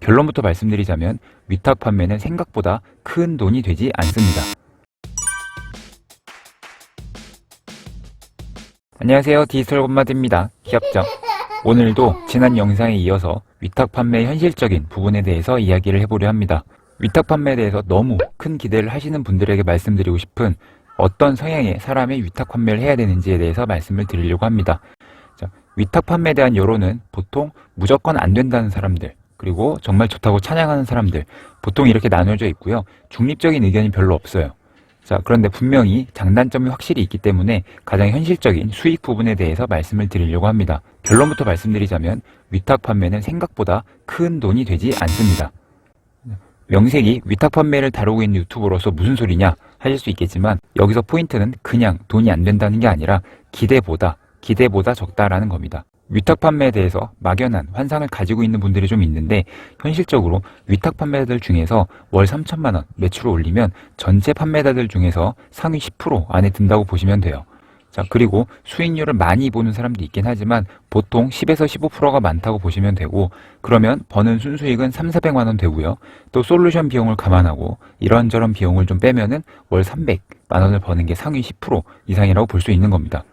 결론부터 말씀드리자면 위탁 판매는 생각보다 큰 돈이 되지 않습니다. 안녕하세요, 디지털 곰마드입니다. 기업적. 오늘도 지난 영상에 이어서 위탁 판매의 현실적인 부분에 대해서 이야기를 해보려 합니다. 위탁 판매에 대해서 너무 큰 기대를 하시는 분들에게 말씀드리고 싶은 어떤 성향의 사람의 위탁 판매를 해야 되는지에 대해서 말씀을 드리려고 합니다. 자, 위탁 판매에 대한 여론은 보통 무조건 안 된다는 사람들, 그리고 정말 좋다고 찬양하는 사람들, 보통 이렇게 나눠져 있고요. 중립적인 의견이 별로 없어요. 자, 그런데 분명히 장단점이 확실히 있기 때문에 가장 현실적인 수익 부분에 대해서 말씀을 드리려고 합니다. 결론부터 말씀드리자면 위탁 판매는 생각보다 큰 돈이 되지 않습니다. 명색이 위탁 판매를 다루고 있는 유튜버로서 무슨 소리냐 하실 수 있겠지만, 여기서 포인트는 그냥 돈이 안 된다는 게 아니라 기대보다 적다라는 겁니다. 위탁 판매에 대해서 막연한 환상을 가지고 있는 분들이 좀 있는데, 현실적으로 위탁 판매자들 중에서 월 3천만 원 매출을 올리면 전체 판매자들 중에서 상위 10% 안에 든다고 보시면 돼요. 자, 그리고 수익률을 많이 보는 사람도 있긴 하지만 보통 10에서 15%가 많다고 보시면 되고, 그러면 버는 순수익은 300~400만 원 되고요. 또 솔루션 비용을 감안하고 이런저런 비용을 좀 빼면은 월 300만 원을 버는 게 상위 10% 이상이라고 볼 수 있는 겁니다.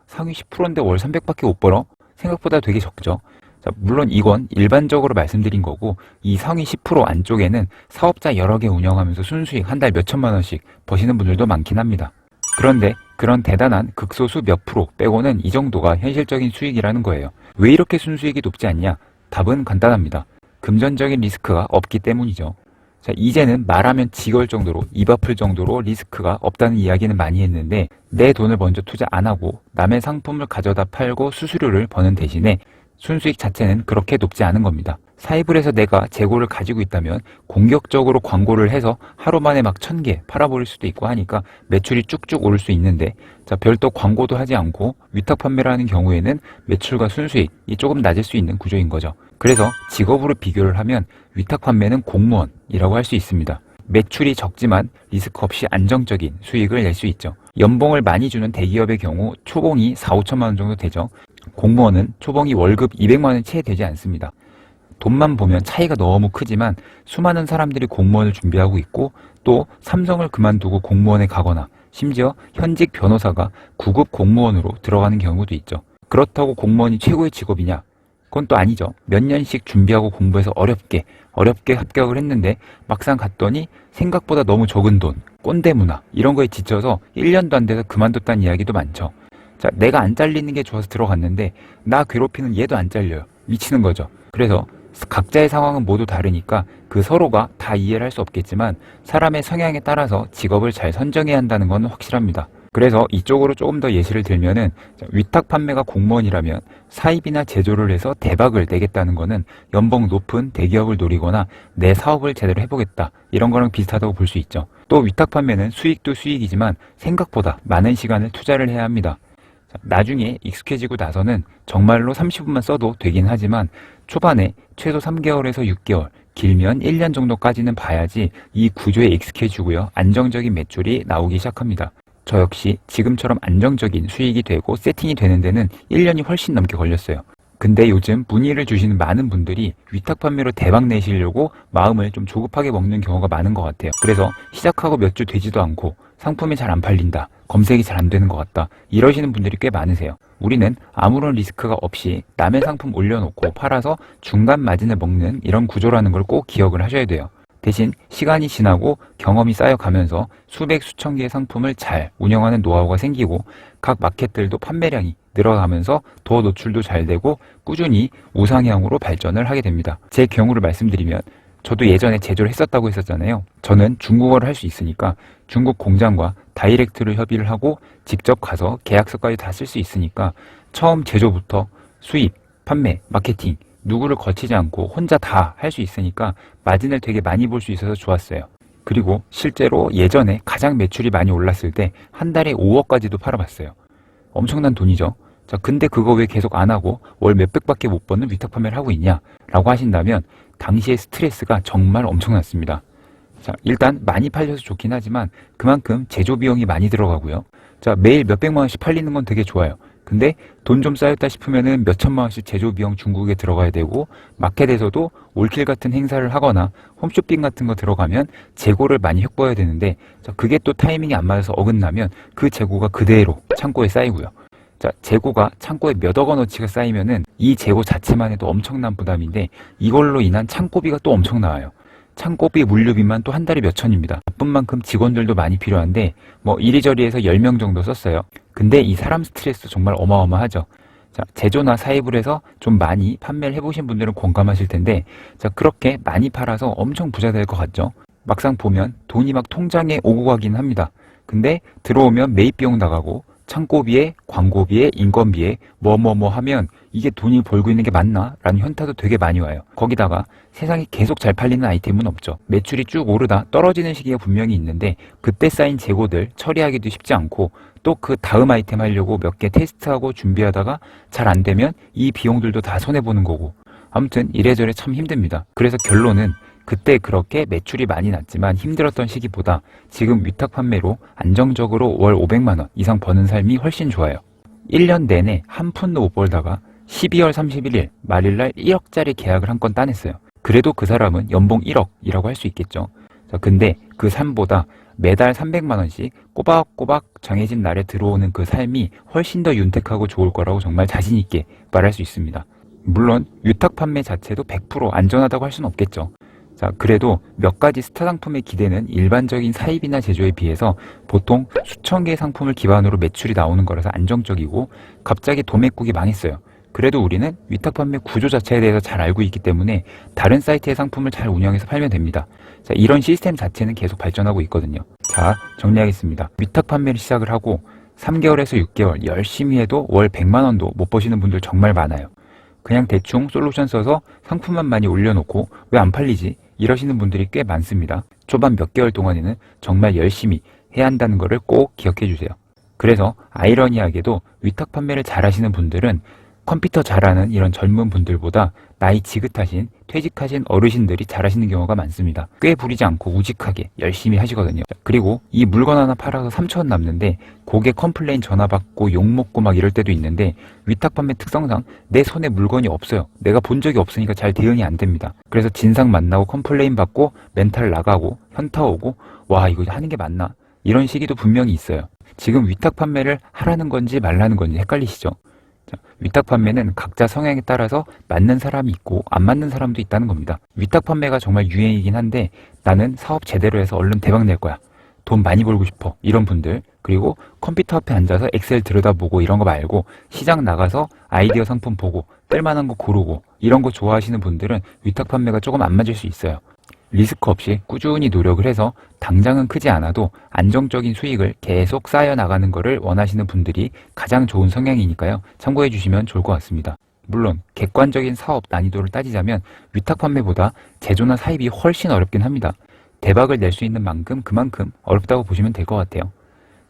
상위 10%인데 월 300밖에 못 벌어? 생각보다 되게 적죠. 자, 물론 이건 일반적으로 말씀드린 거고, 이 상위 10% 안쪽에는 사업자 여러 개 운영하면서 순수익 한 달 몇천만 원씩 버시는 분들도 많긴 합니다. 그런데 그런 대단한 극소수 몇 프로 빼고는 이 정도가 현실적인 수익이라는 거예요. 왜 이렇게 순수익이 높지 않냐? 답은 간단합니다. 금전적인 리스크가 없기 때문이죠. 자, 이제는 말하면 지걸 정도로, 입 아플 정도로 리스크가 없다는 이야기는 많이 했는데, 내 돈을 먼저 투자 안 하고 남의 상품을 가져다 팔고 수수료를 버는 대신에 순수익 자체는 그렇게 높지 않은 겁니다. 사입을 해서 내가 재고를 가지고 있다면 공격적으로 광고를 해서 하루 만에 막 1000개 팔아버릴 수도 있고 하니까 매출이 쭉쭉 오를 수 있는데, 자, 별도 광고도 하지 않고 위탁 판매를 하는 경우에는 매출과 순수익이 조금 낮을 수 있는 구조인 거죠. 그래서 직업으로 비교를 하면 위탁 판매는 공무원이라고 할 수 있습니다. 매출이 적지만 리스크 없이 안정적인 수익을 낼 수 있죠. 연봉을 많이 주는 대기업의 경우 초봉이 4~5천만 원 정도 되죠. 공무원은 초봉이 월급 200만 원이 채 되지 않습니다. 돈만 보면 차이가 너무 크지만 수많은 사람들이 공무원을 준비하고 있고, 또 삼성을 그만두고 공무원에 가거나 심지어 현직 변호사가 9급 공무원으로 들어가는 경우도 있죠. 그렇다고 공무원이 최고의 직업이냐? 그건 또 아니죠. 몇 년씩 준비하고 공부해서 어렵게 합격을 했는데 막상 갔더니 생각보다 너무 적은 돈, 꼰대 문화 이런 거에 지쳐서 1년도 안 돼서 그만뒀다는 이야기도 많죠. 자, 내가 안 잘리는 게 좋아서 들어갔는데 나 괴롭히는 얘도 안 잘려요. 미치는 거죠. 그래서 각자의 상황은 모두 다르니까 그 서로가 다 이해를 할 수 없겠지만 사람의 성향에 따라서 직업을 잘 선정해야 한다는 건 확실합니다. 그래서 이쪽으로 조금 더 예시를 들면은, 위탁 판매가 공무원이라면 사입이나 제조를 해서 대박을 내겠다는 거는 연봉 높은 대기업을 노리거나 내 사업을 제대로 해보겠다 이런 거랑 비슷하다고 볼 수 있죠. 또 위탁 판매는 수익도 수익이지만 생각보다 많은 시간을 투자를 해야 합니다. 나중에 익숙해지고 나서는 정말로 30분만 써도 되긴 하지만 초반에 최소 3개월에서 6개월, 길면 1년 정도까지는 봐야지 이 구조에 익숙해지고요. 안정적인 매출이 나오기 시작합니다. 저 역시 지금처럼 안정적인 수익이 되고 세팅이 되는 데는 1년이 훨씬 넘게 걸렸어요. 근데 요즘 문의를 주시는 많은 분들이 위탁 판매로 대박 내시려고 마음을 좀 조급하게 먹는 경우가 많은 것 같아요. 그래서 시작하고 몇 주 되지도 않고 상품이 잘 안 팔린다, 검색이 잘 안 되는 것 같다 이러시는 분들이 꽤 많으세요. 우리는 아무런 리스크가 없이 남의 상품 올려놓고 팔아서 중간 마진을 먹는 이런 구조라는 걸 꼭 기억을 하셔야 돼요. 대신 시간이 지나고 경험이 쌓여가면서 수백 수천 개의 상품을 잘 운영하는 노하우가 생기고 각 마켓들도 판매량이 늘어가면서 더 노출도 잘 되고 꾸준히 우상향으로 발전을 하게 됩니다. 제 경우를 말씀드리면, 저도 예전에 제조를 했었다고 했었잖아요. 저는 중국어를 할 수 있으니까 중국 공장과 다이렉트로 협의를 하고 직접 가서 계약서까지 다 쓸 수 있으니까 처음 제조부터 수입, 판매, 마케팅 누구를 거치지 않고 혼자 다 할 수 있으니까 마진을 되게 많이 볼 수 있어서 좋았어요. 그리고 실제로 예전에 가장 매출이 많이 올랐을 때 한 달에 5억까지도 팔아봤어요. 엄청난 돈이죠. 자, 근데 그거 왜 계속 안 하고 월 몇백밖에 못 버는 위탁 판매를 하고 있냐? 라고 하신다면 당시의 스트레스가 정말 엄청났습니다. 자, 일단 많이 팔려서 좋긴 하지만 그만큼 제조 비용이 많이 들어가고요. 자, 매일 몇백만 원씩 팔리는 건 되게 좋아요. 근데 돈 좀 쌓였다 싶으면은 몇 천만 원씩 제조 비용 중국에 들어가야 되고, 마켓에서도 올킬 같은 행사를 하거나 홈쇼핑 같은 거 들어가면 재고를 많이 확보해야 되는데, 자, 그게 또 타이밍이 안 맞아서 어긋나면 그 재고가 그대로 창고에 쌓이고요. 자, 재고가 창고에 몇억 원어치가 쌓이면은 이 재고 자체만 해도 엄청난 부담인데, 이걸로 인한 창고비가 또 엄청 나와요. 창고비, 물류비만 또 한 달에 몇 천입니다. 바쁜 만큼 직원들도 많이 필요한데 뭐 이리저리 해서 10명 정도 썼어요. 근데 이 사람 스트레스 정말 어마어마하죠. 자, 제조나 사입을 해서 좀 많이 판매를 해보신 분들은 공감하실 텐데, 자, 그렇게 많이 팔아서 엄청 부자 될 것 같죠? 막상 보면 돈이 막 통장에 오고 가긴 합니다. 근데 들어오면 매입 비용 나가고 창고비에, 광고비에, 인건비에 뭐 하면 이게 돈이 벌고 있는 게 맞나? 라는 현타도 되게 많이 와요. 거기다가 세상에 계속 잘 팔리는 아이템은 없죠. 매출이 쭉 오르다 떨어지는 시기가 분명히 있는데, 그때 쌓인 재고들 처리하기도 쉽지 않고, 또 그 다음 아이템 하려고 몇 개 테스트하고 준비하다가 잘 안 되면 이 비용들도 다 손해보는 거고, 아무튼 이래저래 참 힘듭니다. 그래서 결론은 그때 그렇게 매출이 많이 났지만 힘들었던 시기보다 지금 위탁 판매로 안정적으로 월 500만 원 이상 버는 삶이 훨씬 좋아요. 1년 내내 한 푼도 못 벌다가 12월 31일 말일날 1억짜리 계약을 한 건 따냈어요. 그래도 그 사람은 연봉 1억이라고 할 수 있겠죠. 자, 근데 그 삶보다 매달 300만 원씩 꼬박꼬박 정해진 날에 들어오는 그 삶이 훨씬 더 윤택하고 좋을 거라고 정말 자신 있게 말할 수 있습니다. 물론 위탁 판매 자체도 100% 안전하다고 할 수는 없겠죠. 자, 그래도 몇 가지 스타 상품의 기대는 일반적인 사입이나 제조에 비해서 보통 수천 개의 상품을 기반으로 매출이 나오는 거라서 안정적이고, 갑자기 도매국이 망했어요. 그래도 우리는 위탁 판매 구조 자체에 대해서 잘 알고 있기 때문에 다른 사이트의 상품을 잘 운영해서 팔면 됩니다. 자, 이런 시스템 자체는 계속 발전하고 있거든요. 자, 정리하겠습니다. 위탁 판매를 시작을 하고 3개월에서 6개월 열심히 해도 월 100만 원도 못 버시는 분들 정말 많아요. 그냥 대충 솔루션 써서 상품만 많이 올려놓고 왜 안 팔리지? 이러시는 분들이 꽤 많습니다. 초반 몇 개월 동안에는 정말 열심히 해야 한다는 것을 꼭 기억해 주세요. 그래서 아이러니하게도 위탁 판매를 잘하시는 분들은 컴퓨터 잘하는 이런 젊은 분들보다 나이 지긋하신 퇴직하신 어르신들이 잘하시는 경우가 많습니다. 꽤 부리지 않고 우직하게 열심히 하시거든요. 그리고 이 물건 하나 팔아서 3천 원 남는데 고객 컴플레인 전화 받고 욕먹고 막 이럴 때도 있는데, 위탁 판매 특성상 내 손에 물건이 없어요. 내가 본 적이 없으니까 잘 대응이 안 됩니다. 그래서 진상 만나고 컴플레인 받고 멘탈 나가고 현타 오고, 와, 이거 하는 게 맞나? 이런 시기도 분명히 있어요. 지금 위탁 판매를 하라는 건지 말라는 건지 헷갈리시죠? 위탁 판매는 각자 성향에 따라서 맞는 사람이 있고 안 맞는 사람도 있다는 겁니다. 위탁 판매가 정말 유행이긴 한데, 나는 사업 제대로 해서 얼른 대박 낼 거야, 돈 많이 벌고 싶어, 이런 분들, 그리고 컴퓨터 앞에 앉아서 엑셀 들여다보고 이런 거 말고 시장 나가서 아이디어 상품 보고 뜰만한 거 고르고 이런 거 좋아하시는 분들은 위탁 판매가 조금 안 맞을 수 있어요. 리스크 없이 꾸준히 노력을 해서 당장은 크지 않아도 안정적인 수익을 계속 쌓여 나가는 것을 원하시는 분들이 가장 좋은 성향이니까요. 참고해 주시면 좋을 것 같습니다. 물론 객관적인 사업 난이도를 따지자면 위탁 판매보다 제조나 사입이 훨씬 어렵긴 합니다. 대박을 낼 수 있는 만큼 그만큼 어렵다고 보시면 될 것 같아요.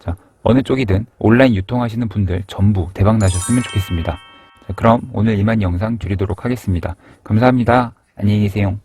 자, 어느 쪽이든 온라인 유통하시는 분들 전부 대박 나셨으면 좋겠습니다. 자, 그럼 오늘 이만 영상 줄이도록 하겠습니다. 감사합니다. 안녕히 계세요.